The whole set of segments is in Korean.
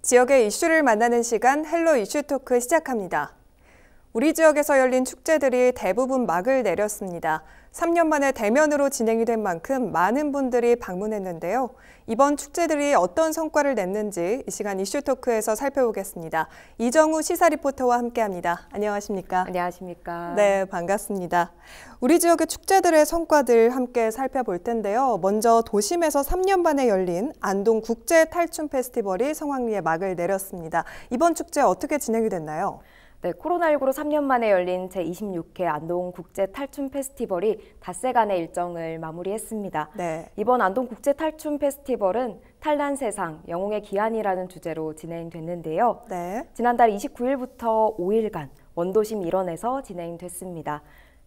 지역의 이슈를 만나는 시간 헬로 이슈 토크 시작합니다. 우리 지역에서 열린 축제들이 대부분 막을 내렸습니다. 3년 만에 대면으로 진행이 된 만큼 많은 분들이 방문했는데요. 이번 축제들이 어떤 성과를 냈는지 이 시간 이슈 토크에서 살펴보겠습니다. 이정우 시사 리포터와 함께합니다. 안녕하십니까? 안녕하십니까? 네, 반갑습니다. 우리 지역의 축제들의 성과들 함께 살펴볼 텐데요. 먼저 도심에서 3년 만에 열린 안동 국제 탈춤 페스티벌이 성황리에 막을 내렸습니다. 이번 축제 어떻게 진행이 됐나요? 네, 코로나19로 3년 만에 열린 제26회 안동 국제 탈춤 페스티벌이 닷새간의 일정을 마무리했습니다. 네. 이번 안동 국제 탈춤 페스티벌은 탈난 세상, 영웅의 기한이라는 주제로 진행됐는데요. 네. 지난달 29일부터 5일간 원도심 일원에서 진행됐습니다.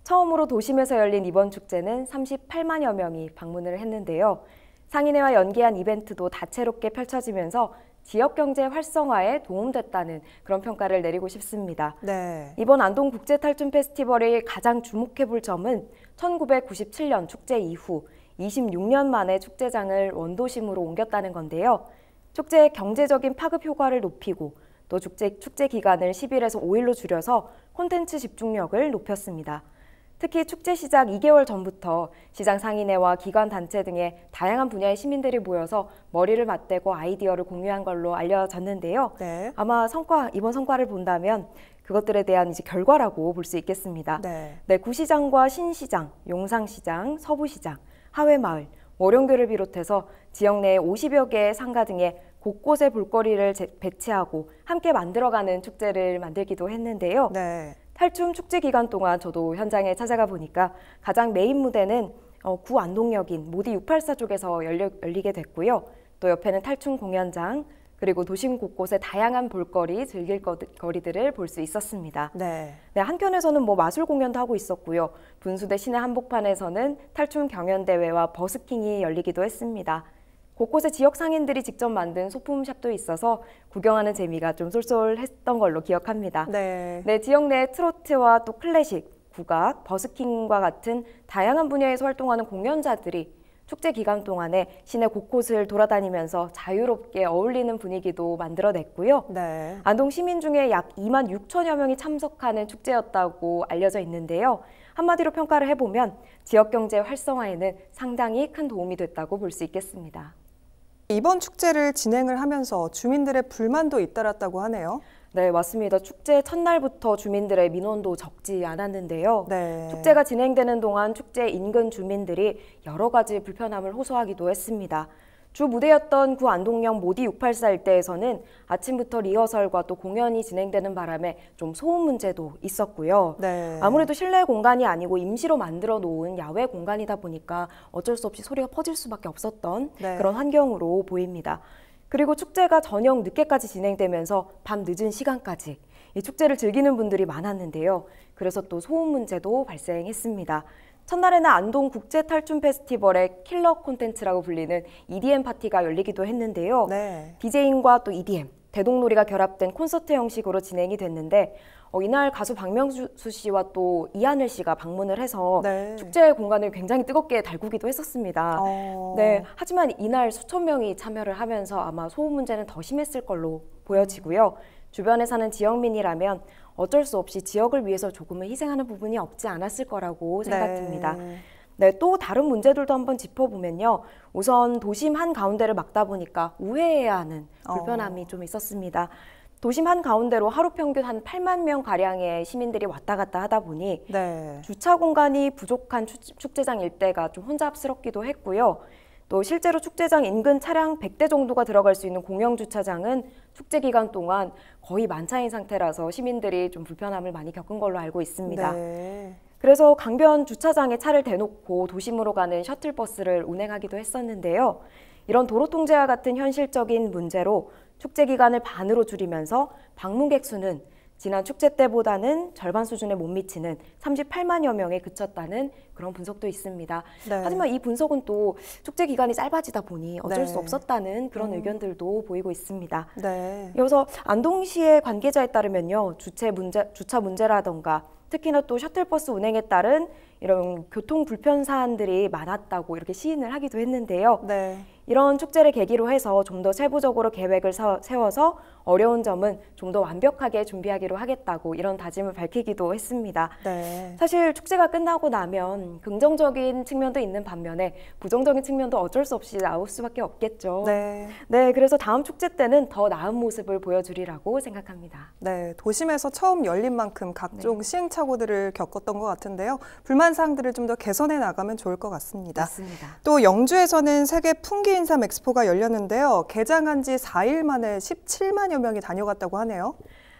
처음으로 도심에서 열린 이번 축제는 38만여 명이 방문을 했는데요. 상인회와 연계한 이벤트도 다채롭게 펼쳐지면서 지역 경제 활성화에 도움됐다는 그런 평가를 내리고 싶습니다. 네. 이번 안동 국제 탈춤 페스티벌이 가장 주목해 볼 점은 1997년 축제 이후 26년 만에 축제장을 원도심으로 옮겼다는 건데요. 축제의 경제적인 파급 효과를 높이고 또 축제 기간을 10일에서 5일로 줄여서 콘텐츠 집중력을 높였습니다. 특히 축제 시작 2개월 전부터 시장 상인회와 기관 단체 등의 다양한 분야의 시민들이 모여서 머리를 맞대고 아이디어를 공유한 걸로 알려졌는데요. 네. 아마 이번 성과를 본다면 그것들에 대한 결과라고 볼 수 있겠습니다. 네. 구시장과 신시장, 용상시장, 서부시장, 하회마을, 월용교를 비롯해서 지역 내 50여 개의 상가 등의 곳곳에 볼거리를 배치하고 함께 만들어가는 축제를 만들기도 했는데요. 네. 탈춤 축제 기간 동안 저도 현장에 찾아가 보니까 가장 메인 무대는 구 안동역인 모디 684 쪽에서 열리게 됐고요. 또 옆에는 탈춤 공연장, 그리고 도심 곳곳에 다양한 볼거리, 즐길 거리들을 볼 수 있었습니다. 네. 한켠에서는 마술 공연도 하고 있었고요. 분수대 시내 한복판에서는 탈춤 경연대회와 버스킹이 열리기도 했습니다. 곳곳에 지역 상인들이 직접 만든 소품샵도 있어서 구경하는 재미가 좀 쏠쏠했던 걸로 기억합니다. 네. 지역 내 트로트와 또 클래식, 국악, 버스킹과 같은 다양한 분야에서 활동하는 공연자들이 축제 기간 동안에 시내 곳곳을 돌아다니면서 자유롭게 어울리는 분위기도 만들어냈고요. 네. 안동 시민 중에 약 2만 6천여 명이 참석하는 축제였다고 알려져 있는데요. 한마디로 평가를 해보면 지역 경제 활성화에는 상당히 큰 도움이 됐다고 볼 수 있겠습니다. 이번 축제를 진행을 하면서 주민들의 불만도 잇따랐다고 하네요. 네, 맞습니다. 축제 첫날부터 주민들의 민원도 적지 않았는데요. 네. 축제가 진행되는 동안 축제 인근 주민들이 여러 가지 불편함을 호소하기도 했습니다. 주 무대였던 구 안동역 모디 684 일대에서는 아침부터 리허설과 또 공연이 진행되는 바람에 좀 소음 문제도 있었고요. 네. 아무래도 실내 공간이 아니고 임시로 만들어 놓은 야외 공간이다 보니까 어쩔 수 없이 소리가 퍼질 수밖에 없었던 네. 그런 환경으로 보입니다. 그리고 축제가 저녁 늦게까지 진행되면서 밤 늦은 시간까지 이 축제를 즐기는 분들이 많았는데요. 그래서 또 소음 문제도 발생했습니다. 첫날에는 안동 국제 탈춤 페스티벌의 킬러 콘텐츠라고 불리는 EDM 파티가 열리기도 했는데요. 네. DJing과 또 EDM, 대동놀이가 결합된 콘서트 형식으로 진행이 됐는데 이날 가수 박명수 씨와 또 이하늘 씨가 방문을 해서 네. 축제 공간을 굉장히 뜨겁게 달구기도 했었습니다. 네, 하지만 이날 수천 명이 참여를 하면서 아마 소음 문제는 더 심했을 걸로 보여지고요. 주변에 사는 지역민이라면 어쩔 수 없이 지역을 위해서 조금은 희생하는 부분이 없지 않았을 거라고 생각됩니다. 네, 또 다른 문제들도 한번 짚어보면요. 우선 도심 한가운데를 막다 보니까 우회해야 하는 불편함이 좀 있었습니다. 도심 한가운데로 하루 평균 한 8만 명가량의 시민들이 왔다 갔다 하다 보니 네. 주차 공간이 부족한 축제장 일대가 좀 혼잡스럽기도 했고요. 또 실제로 축제장 인근 차량 100대 정도가 들어갈 수 있는 공영 주차장은 축제 기간 동안 거의 만차인 상태라서 시민들이 좀 불편함을 많이 겪은 걸로 알고 있습니다. 네. 그래서 강변 주차장에 차를 대놓고 도심으로 가는 셔틀버스를 운행하기도 했었는데요. 이런 도로 통제와 같은 현실적인 문제로 축제 기간을 반으로 줄이면서 방문객 수는 지난 축제 때보다는 절반 수준에 못 미치는 38만여 명에 그쳤다는 그런 분석도 있습니다. 네. 하지만 이 분석은 또 축제 기간이 짧아지다 보니 어쩔 네. 수 없었다는 그런 의견들도 보이고 있습니다. 네. 이어서 안동시의 관계자에 따르면요. 주차 문제라던가 특히나 또 셔틀버스 운행에 따른 이런 교통 불편 사안들이 많았다고 이렇게 시인을 하기도 했는데요. 네. 이런 축제를 계기로 해서 좀 더 세부적으로 계획을 세워서 어려운 점은 좀 더 완벽하게 준비하기로 하겠다고 이런 다짐을 밝히기도 했습니다. 네. 사실 축제가 끝나고 나면 긍정적인 측면도 있는 반면에 부정적인 측면도 어쩔 수 없이 나올 수밖에 없겠죠. 네. 네, 그래서 다음 축제 때는 더 나은 모습을 보여주리라고 생각합니다. 네, 도심에서 처음 열린 만큼 각종 시행착오들을 겪었던 것 같은데요. 불만사항들을 좀 더 개선해 나가면 좋을 것 같습니다. 맞습니다. 또 영주에서는 세계 풍기인삼 엑스포가 열렸는데요. 개장한 지 4일 만에 17만여 명이 다녀갔다고 하네요.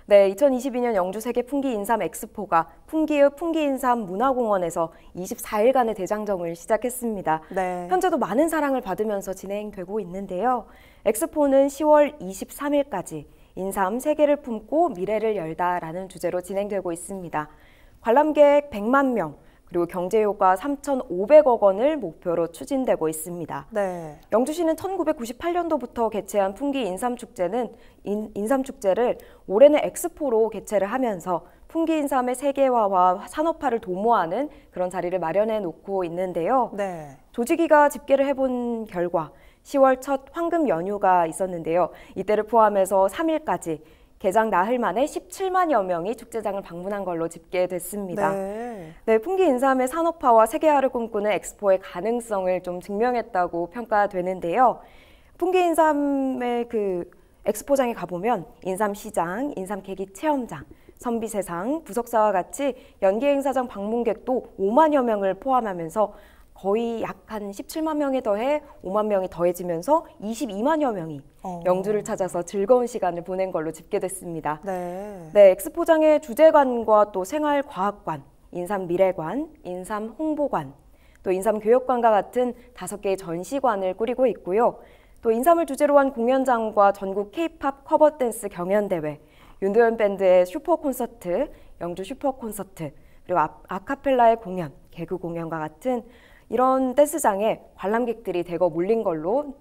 네, 2022년 영주 세계 풍기인삼 엑스포가 풍기의 풍기인삼 문화공원에서 24일간의 대장정을 시작했습니다. 네. 현재도 많은 사랑을 받으면서 진행되고 있는데요. 엑스포는 10월 23일까지 인삼 세계를 품고 미래를 열다라는 주제로 진행되고 있습니다. 관람객 100만 명, 그리고 경제효과 3,500억 원을 목표로 추진되고 있습니다. 네. 영주시는 1998년도부터 개최한 풍기 인삼축제는 인삼축제를 올해는 엑스포로 개최를 하면서 풍기 인삼의 세계화와 산업화를 도모하는 그런 자리를 마련해 놓고 있는데요. 네. 조직위가 집계를 해본 결과 10월 첫 황금 연휴가 있었는데요. 이때를 포함해서 3일까지 개장 나흘 만에 17만여 명이 축제장을 방문한 걸로 집계됐습니다. 네, 풍기 인삼의 산업화와 세계화를 꿈꾸는 엑스포의 가능성을 좀 증명했다고 평가되는데요. 풍기 인삼의 그 엑스포장에 가보면 인삼시장, 인삼계기 체험장, 선비세상, 부석사와 같이 연기행사장 방문객도 5만여 명을 포함하면서 거의 약 한 17만 명에 더해 5만 명이 더해지면서 22만여 명이 영주를 찾아서 즐거운 시간을 보낸 걸로 집계됐습니다. 네, 엑스포장의 주제관과 또 생활과학관, 인삼미래관, 인삼홍보관, 또 인삼교육관과 같은 5개의 전시관을 꾸리고 있고요. 또 인삼을 주제로 한 공연장과 전국 K-팝 커버댄스 경연대회, 윤도현 밴드의 슈퍼콘서트, 영주 슈퍼콘서트, 그리고 아카펠라의 공연, 개그 공연과 같은 이런 댄스장에 관람객들이 대거 몰린 걸로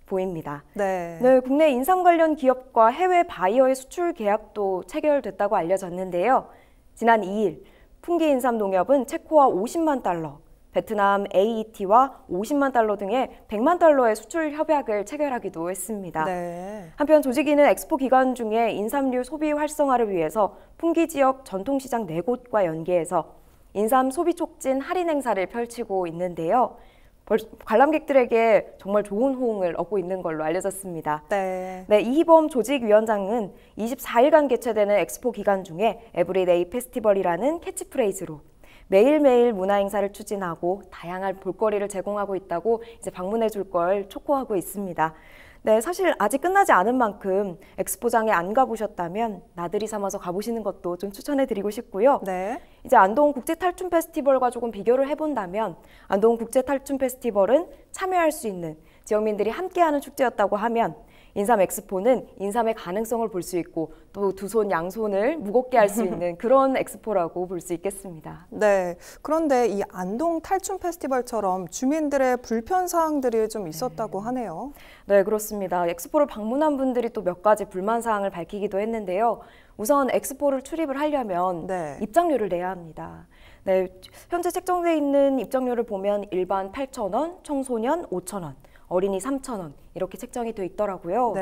보입니다. 네, 국내 인삼 관련 기업과 해외 바이어의 수출 계약도 체결됐다고 알려졌는데요. 지난 2일 풍기 인삼 농협은 체코와 50만 달러, 베트남 AET와 50만 달러 등의 100만 달러의 수출 협약을 체결하기도 했습니다. 네. 한편 조직위는 엑스포 기간 중에 인삼류 소비 활성화를 위해서 풍기 지역 전통시장 4곳과 연계해서 인삼 소비 촉진 할인 행사를 펼치고 있는데요. 관람객들에게 정말 좋은 호응을 얻고 있는 걸로 알려졌습니다. 네, 이희범 조직위원장은 24일간 개최되는 엑스포 기간 중에 에브리데이 페스티벌이라는 캐치프레이즈로 매일매일 문화행사를 추진하고 다양한 볼거리를 제공하고 있다고 이제 방문해 줄 걸 촉구하고 있습니다. 네, 사실 아직 끝나지 않은 만큼 엑스포장에 안 가보셨다면 나들이 삼아서 가보시는 것도 좀 추천해드리고 싶고요. 네. 이제 안동 국제탈춤 페스티벌과 조금 비교를 해본다면 안동 국제탈춤 페스티벌은 참여할 수 있는 지역민들이 함께하는 축제였다고 하면 인삼 엑스포는 인삼의 가능성을 볼 수 있고 또 두 손 양손을 무겁게 할 수 있는 그런 엑스포라고 볼 수 있겠습니다. 네, 그런데 이 안동 탈춤 페스티벌처럼 주민들의 불편 사항들이 좀 있었다고 하네요. 네, 그렇습니다. 엑스포를 방문한 분들이 또 몇 가지 불만 사항을 밝히기도 했는데요. 우선 엑스포를 출입을 하려면 입장료를 내야 합니다. 네, 현재 책정돼 있는 입장료를 보면 일반 8,000원, 청소년 5,000원, 어린이 3,000원 이렇게 책정이 돼 있더라고요.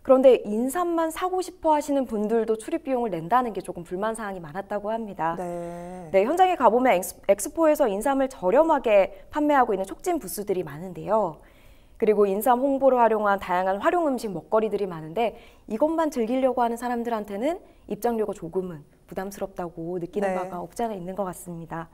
그런데 인삼만 사고 싶어 하시는 분들도 출입 비용을 낸다는 게 조금 불만 사항이 많았다고 합니다. 네, 현장에 가보면 엑스포에서 인삼을 저렴하게 판매하고 있는 촉진 부스들이 많은데요. 그리고 인삼 홍보를 활용한 다양한 활용 음식 먹거리들이 많은데 이것만 즐기려고 하는 사람들한테는 입장료가 조금은 부담스럽다고 느끼는 바가 없지 않아 있는 것 같습니다.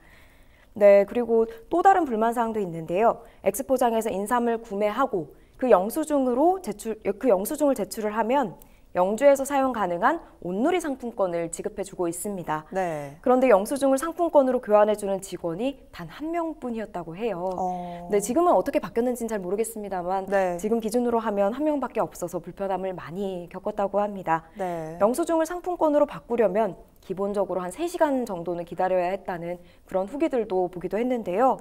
네, 그리고 또 다른 불만사항도 있는데요. 엑스포장에서 인삼을 구매하고 그 영수증을 제출을 하면 영주에서 사용 가능한 온누리 상품권을 지급해주고 있습니다. 그런데 영수증을 상품권으로 교환해주는 직원이 단 1명뿐이었다고 해요. 네, 지금은 어떻게 바뀌었는지는 잘 모르겠습니다만 지금 기준으로 하면 1명밖에 없어서 불편함을 많이 겪었다고 합니다. 영수증을 상품권으로 바꾸려면 기본적으로 한 3시간 정도는 기다려야 했다는 그런 후기들도 보기도 했는데요.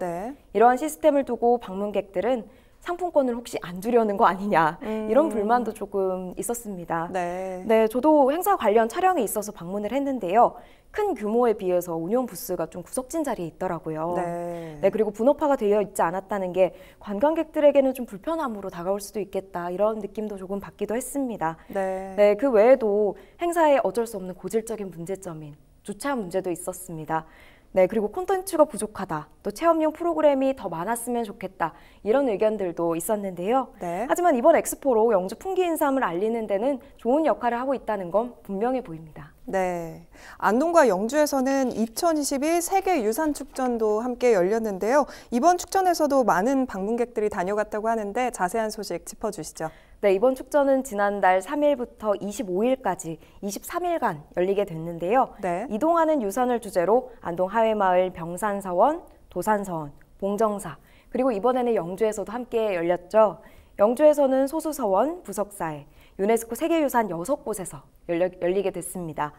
이러한 시스템을 두고 방문객들은 상품권을 혹시 안 주려는 거 아니냐 이런 불만도 조금 있었습니다. 네. 네, 저도 행사 관련 촬영에 있어서 방문을 했는데요. 큰 규모에 비해서 운영 부스가 좀 구석진 자리에 있더라고요. 네. 네, 그리고 분업화가 되어 있지 않았다는 게 관광객들에게는 좀 불편함으로 다가올 수도 있겠다 이런 느낌도 조금 받기도 했습니다. 네. 네, 그 외에도 행사에 어쩔 수 없는 고질적인 문제점인 주차 문제도 있었습니다. 네, 그리고 콘텐츠가 부족하다, 또 체험용 프로그램이 더 많았으면 좋겠다 이런 의견들도 있었는데요. 네. 하지만 이번 엑스포로 영주 풍기 인삼을 알리는 데는 좋은 역할을 하고 있다는 건 분명해 보입니다. 네. 안동과 영주에서는 2022 세계유산축전도 함께 열렸는데요. 이번 축전에서도 많은 방문객들이 다녀갔다고 하는데 자세한 소식 짚어주시죠. 네, 이번 축전은 지난달 3일부터 25일까지 23일간 열리게 됐는데요. 네. 이동하는 유산을 주제로 안동 하회마을 병산서원, 도산서원, 봉정사, 그리고 이번에는 영주에서도 함께 열렸죠. 영주에서는 소수서원, 부석사에 유네스코 세계유산 6곳에서 열리게 됐습니다.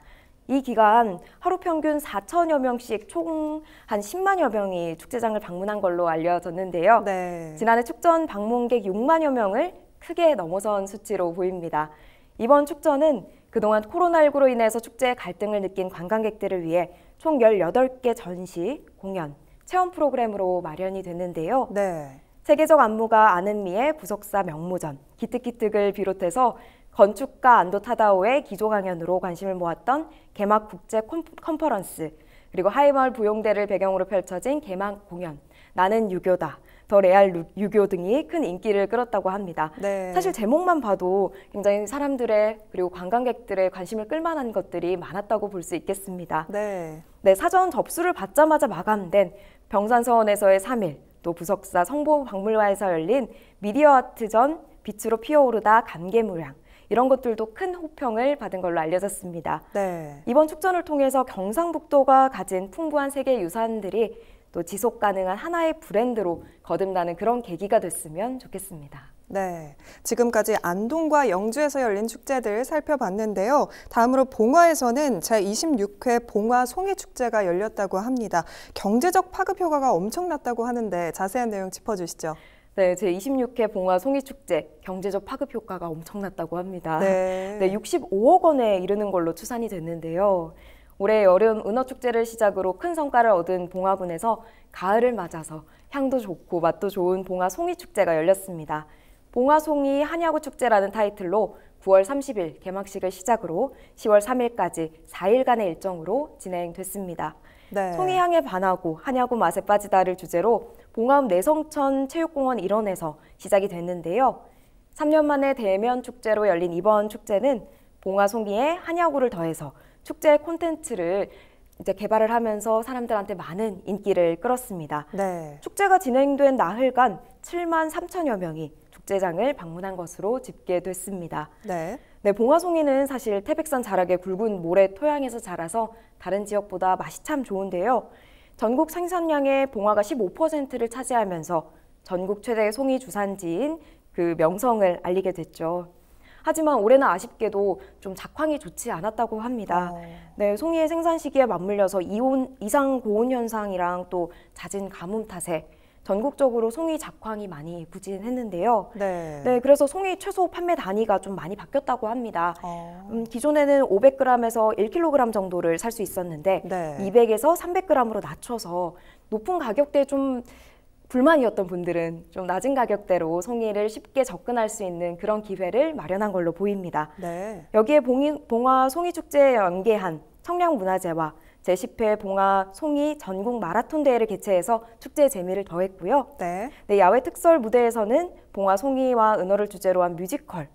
이 기간 하루 평균 4천여 명씩 총 한 10만여 명이 축제장을 방문한 걸로 알려졌는데요. 네. 지난해 축전 방문객 6만여 명을 크게 넘어선 수치로 보입니다. 이번 축전은 그동안 코로나19로 인해서 축제의 갈등을 느낀 관광객들을 위해 총 18개 전시, 공연, 체험 프로그램으로 마련이 됐는데요. 네. 세계적 안무가 아는미의 부석사 명모전, 기특기특을 비롯해서 건축가 안도 타다오의 기조 강연으로 관심을 모았던 개막 국제 컨퍼런스, 그리고 하회마을 부용대를 배경으로 펼쳐진 개막 공연, 나는 유교다, 더 레알 유교 등이 큰 인기를 끌었다고 합니다. 네. 사실 제목만 봐도 굉장히 사람들의 그리고 관광객들의 관심을 끌만한 것들이 많았다고 볼 수 있겠습니다. 네. 네, 사전 접수를 받자마자 마감된 병산서원에서의 3일, 또 부석사 성보박물관에서 열린 미디어 아트전 빛으로 피어오르다 감개무량, 이런 것들도 큰 호평을 받은 걸로 알려졌습니다. 네. 이번 축전을 통해서 경상북도가 가진 풍부한 세계 유산들이 또 지속 가능한 하나의 브랜드로 거듭나는 그런 계기가 됐으면 좋겠습니다. 네. 지금까지 안동과 영주에서 열린 축제들 살펴봤는데요. 다음으로 봉화에서는 제26회 봉화 송이축제가 열렸다고 합니다. 경제적 파급 효과가 엄청났다고 하는데 자세한 내용 짚어주시죠. 네, 제26회 봉화 송이축제 경제적 파급 효과가 엄청났다고 합니다. 네. 네, 65억 원에 이르는 걸로 추산이 됐는데요. 올해 여름 은어축제를 시작으로 큰 성과를 얻은 봉화군에서 가을을 맞아서 향도 좋고 맛도 좋은 봉화 송이축제가 열렸습니다. 봉화 송이 한야구 축제라는 타이틀로 9월 30일 개막식을 시작으로 10월 3일까지 4일간의 일정으로 진행됐습니다. 네. 송이향에 반하고 한야구 맛에 빠지다를 주제로 봉화읍 내성천 체육공원 일원에서 시작이 됐는데요. 3년 만에 대면 축제로 열린 이번 축제는 봉화 송이에 한야구를 더해서 축제 콘텐츠를 이제 개발을 하면서 사람들한테 많은 인기를 끌었습니다. 네. 축제가 진행된 나흘간 7만 3천여 명이 축제장을 방문한 것으로 집계됐습니다. 네. 네, 봉화송이는 사실 태백산 자락의 굵은 모래 토양에서 자라서 다른 지역보다 맛이 참 좋은데요. 전국 생산량의 봉화가 15%를 차지하면서 전국 최대의 송이 주산지인 그 명성을 알리게 됐죠. 하지만 올해는 아쉽게도 좀 작황이 좋지 않았다고 합니다. 네, 송이의 생산 시기에 맞물려서 이상 고온 현상이랑 또 잦은 가뭄 탓에 전국적으로 송이 작황이 많이 부진했는데요. 네. 그래서 송이 최소 판매 단위가 좀 많이 바뀌었다고 합니다. 기존에는 500g에서 1kg 정도를 살 수 있었는데 네. 200에서 300g으로 낮춰서 높은 가격대에 좀 불만이었던 분들은 좀 낮은 가격대로 송이를 쉽게 접근할 수 있는 그런 기회를 마련한 걸로 보입니다. 네. 여기에 봉화 송이축제에 연계한 청량문화제와 제10회 봉화 송이 전국 마라톤 대회를 개최해서 축제의 재미를 더했고요. 네. 야외 특설 무대에서는 봉화 송이와 은어를 주제로 한 뮤지컬,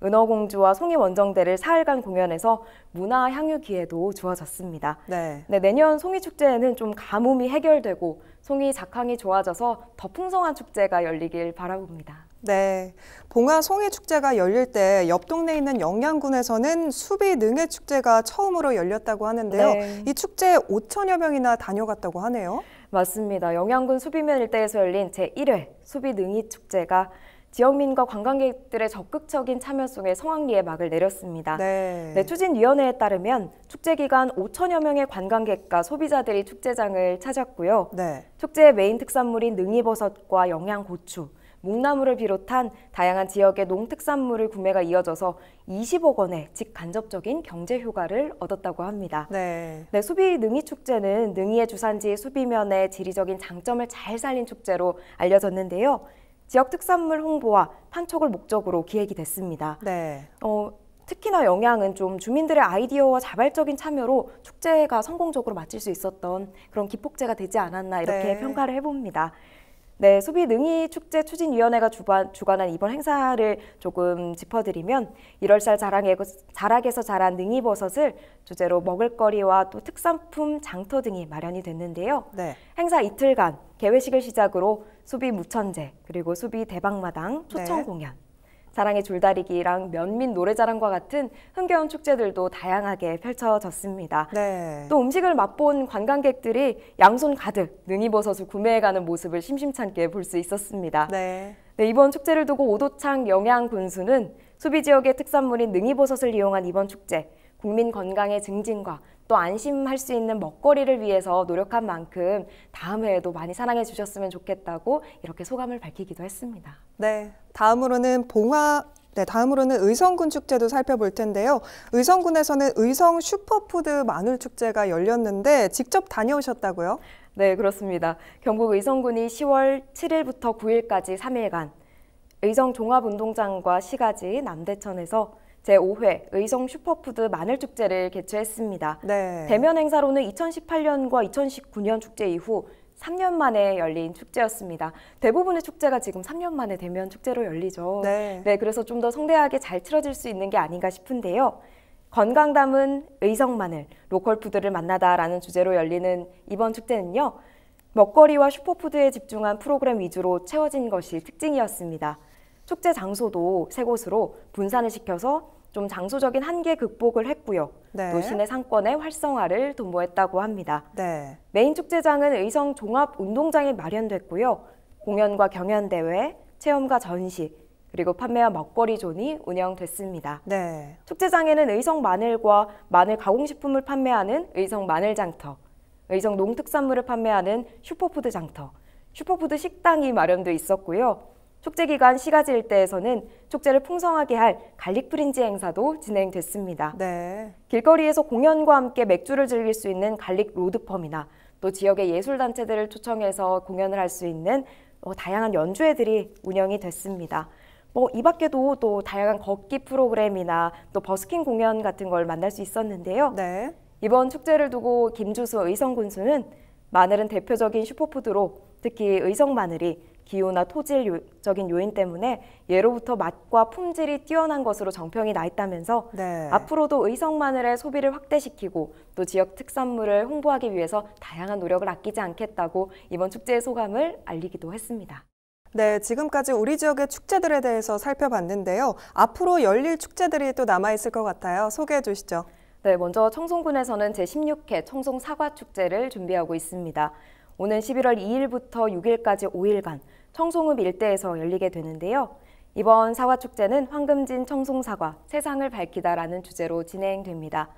은어공주와 송이 원정대를 사흘간 공연해서 문화 향유 기회도 주어졌습니다. 네. 내년 송이 축제에는 좀 가뭄이 해결되고 송이 작황이 좋아져서 더 풍성한 축제가 열리길 바라봅니다. 네, 봉화 송이 축제가 열릴 때 옆 동네에 있는 영양군에서는 수비 능해 축제가 처음으로 열렸다고 하는데요. 네. 이 축제에 5천여 명이나 다녀갔다고 하네요. 맞습니다. 영양군 수비면 일대에서 열린 제1회 수비 능이 축제가 지역민과 관광객들의 적극적인 참여 속에 성황리에 막을 내렸습니다. 네. 추진위원회에 따르면 축제 기간 5천여 명의 관광객과 소비자들이 축제장을 찾았고요. 네. 축제의 메인 특산물인 능이버섯과 영양고추, 묵나물을 비롯한 다양한 지역의 농특산물을 구매가 이어져서 20억 원의 직간접적인 경제 효과를 얻었다고 합니다. 네. 네, 수비 능이 축제는 능이의 주산지 수비면의 지리적인 장점을 잘 살린 축제로 알려졌는데요. 지역 특산물 홍보와 판촉을 목적으로 기획이 됐습니다. 네. 특히나 영양은 좀 주민들의 아이디어와 자발적인 참여로 축제가 성공적으로 마칠 수 있었던 그런 기폭제가 되지 않았나 이렇게 네. 평가를 해봅니다. 네, 수비 능이 축제 추진위원회가 주관한 이번 행사를 조금 짚어드리면 1월살 자락에서 자란 능이버섯을 주제로 먹을거리와 또 특산품 장터 등이 마련이 됐는데요. 네. 행사 이틀간 개회식을 시작으로 수비 무천제, 그리고 수비 대박마당, 초청 네. 공연, 사랑의 줄다리기랑 면민 노래자랑과 같은 흥겨운 축제들도 다양하게 펼쳐졌습니다. 네. 또 음식을 맛본 관광객들이 양손 가득 능이버섯을 구매해가는 모습을 심심찮게 볼 수 있었습니다. 네. 네, 이번 축제를 두고 오도창 영양군수는 수비 지역의 특산물인 능이버섯을 이용한 이번 축제, 국민 건강의 증진과 또 안심할 수 있는 먹거리를 위해서 노력한 만큼 다음 해에도 많이 사랑해 주셨으면 좋겠다고 이렇게 소감을 밝히기도 했습니다. 네. 다음으로는 의성군 축제도 살펴볼 텐데요. 의성군에서는 의성 슈퍼푸드 마늘 축제가 열렸는데 직접 다녀오셨다고요? 네, 그렇습니다. 경북 의성군이 10월 7일부터 9일까지 3일간 의성 종합운동장과 시가지 남대천에서 제5회 의성 슈퍼푸드 마늘축제를 개최했습니다. 네. 대면 행사로는 2018년과 2019년 축제 이후 3년 만에 열린 축제였습니다. 대부분의 축제가 지금 3년 만에 대면 축제로 열리죠. 네. 그래서 좀 더 성대하게 잘 치러질 수 있는 게 아닌가 싶은데요. 건강 담은 의성 마늘, 로컬 푸드를 만나다라는 주제로 열리는 이번 축제는요. 먹거리와 슈퍼푸드에 집중한 프로그램 위주로 채워진 것이 특징이었습니다. 축제 장소도 3곳으로 분산을 시켜서 좀 장소적인 한계 극복을 했고요. 네. 또 시내 상권의 활성화를 도모했다고 합니다. 네. 메인 축제장은 의성 종합운동장에 마련됐고요. 공연과 경연대회, 체험과 전시, 그리고 판매와 먹거리 존이 운영됐습니다. 네. 축제장에는 의성 마늘과 마늘 가공식품을 판매하는 의성 마늘장터, 의성 농특산물을 판매하는 슈퍼푸드 장터, 슈퍼푸드 식당이 마련돼 있었고요. 축제 기간 시가지 일대에서는 축제를 풍성하게 할 갈릭 프린지 행사도 진행됐습니다. 네. 길거리에서 공연과 함께 맥주를 즐길 수 있는 갈릭 로드펌이나 또 지역의 예술단체들을 초청해서 공연을 할 수 있는 다양한 연주회들이 운영이 됐습니다. 이 밖에도 또 다양한 걷기 프로그램이나 또 버스킹 공연 같은 걸 만날 수 있었는데요. 네. 이번 축제를 두고 김주수 의성군수는 마늘은 대표적인 슈퍼푸드로 특히 의성 마늘이 기후나 토질적인 요인 때문에 예로부터 맛과 품질이 뛰어난 것으로 정평이 나 있다면서 네. 앞으로도 의성 마늘의 소비를 확대시키고 또 지역 특산물을 홍보하기 위해서 다양한 노력을 아끼지 않겠다고 이번 축제의 소감을 알리기도 했습니다. 네, 지금까지 우리 지역의 축제들에 대해서 살펴봤는데요. 앞으로 열릴 축제들이 또 남아있을 것 같아요. 소개해 주시죠. 네, 먼저 청송군에서는 제16회 청송 사과축제를 준비하고 있습니다. 오는 11월 2일부터 6일까지 5일간 청송읍 일대에서 열리게 되는데요. 이번 사과축제는 황금진 청송사과, 세상을 밝히다라는 주제로 진행됩니다.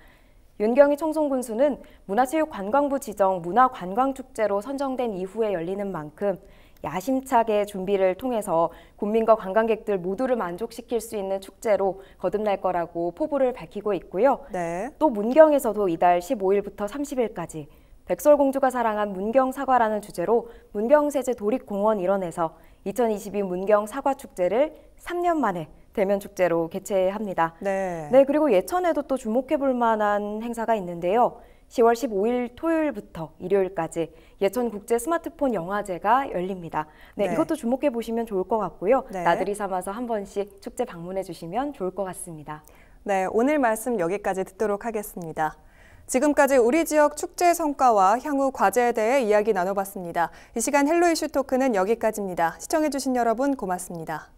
윤경희 청송군수는 문화체육관광부 지정 문화관광축제로 선정된 이후에 열리는 만큼 야심차게 준비를 통해서 국민과 관광객들 모두를 만족시킬 수 있는 축제로 거듭날 거라고 포부를 밝히고 있고요. 네. 또 문경에서도 이달 15일부터 30일까지 백설공주가 사랑한 문경사과라는 주제로 문경세제 도립공원 일원에서 2022 문경사과축제를 3년 만에 대면축제로 개최합니다. 네. 그리고 예천에도 또 주목해볼 만한 행사가 있는데요. 10월 15일 토요일부터 일요일까지 예천국제 스마트폰 영화제가 열립니다. 네. 이것도 주목해 보시면 좋을 것 같고요. 네. 나들이 삼아서 한 번씩 축제 방문해 주시면 좋을 것 같습니다. 네, 오늘 말씀 여기까지 듣도록 하겠습니다. 지금까지 우리 지역 축제 성과와 향후 과제에 대해 이야기 나눠봤습니다. 이 시간 헬로 이슈 토크는 여기까지입니다. 시청해주신 여러분 고맙습니다.